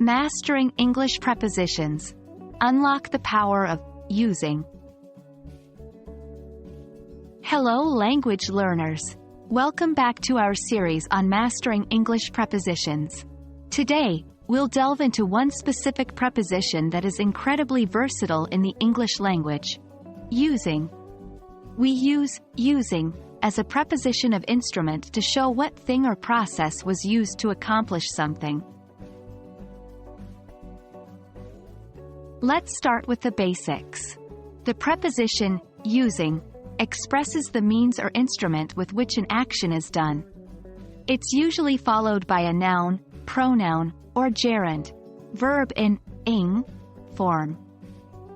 Mastering English Prepositions. Unlock the power of using. Hello language learners. Welcome back to our series on mastering English prepositions. Today, we'll delve into one specific preposition that is incredibly versatile in the English language. Using. We use using as a preposition of instrument to show what thing or process was used to accomplish something. Let's start with the basics. The preposition using expresses the means or instrument with which an action is done. It's usually followed by a noun, pronoun, or gerund, verb in ing form.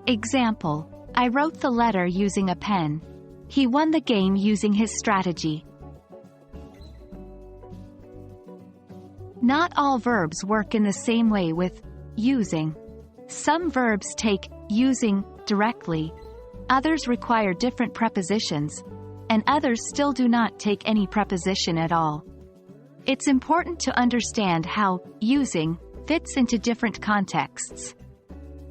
Example: I wrote the letter using a pen. He won the game using his strategy. Not all verbs work in the same way with using. Some verbs take using directly, others require different prepositions, and others still do not take any preposition at all. It's important to understand how using fits into different contexts.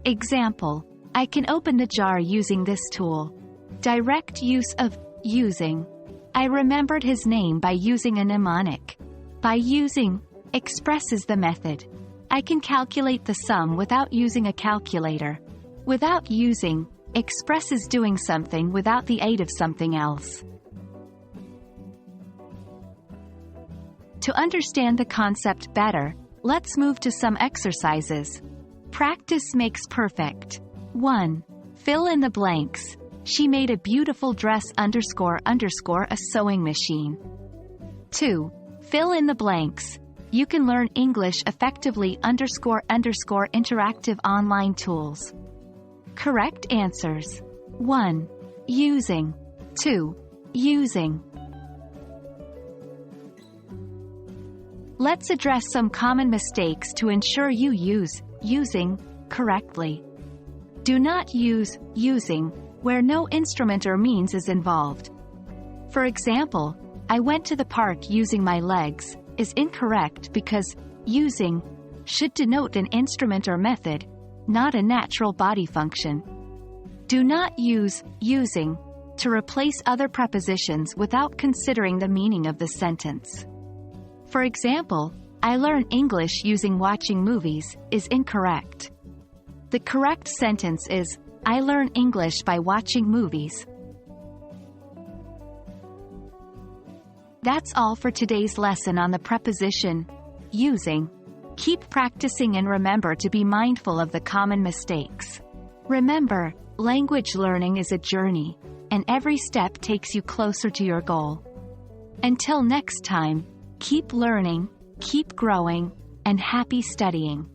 Example: I can open the jar using this tool. Direct use of using. I remembered his name by using a mnemonic. By using expresses the method. I can calculate the sum without using a calculator. Without using expresses doing something without the aid of something else. To understand the concept better, let's move to some exercises. Practice makes perfect. 1. Fill in the blanks. She made a beautiful dress _ a sewing machine. 2. Fill in the blanks. You can learn English effectively _ interactive online tools. Correct answers: 1. Using. 2. Using. Let's address some common mistakes to ensure you use using correctly. Do not use using where no instrument or means is involved. For example, I went to the park using my legs is incorrect because using should denote an instrument or method, not a natural body function. Do not use using to replace other prepositions without considering the meaning of the sentence. For example, I learn English using watching movies is incorrect. The correct sentence is, I learn English by watching movies. That's all for today's lesson on the preposition using. Keep practicing and remember to be mindful of the common mistakes. Remember, language learning is a journey, and every step takes you closer to your goal. Until next time, keep learning, keep growing, and happy studying.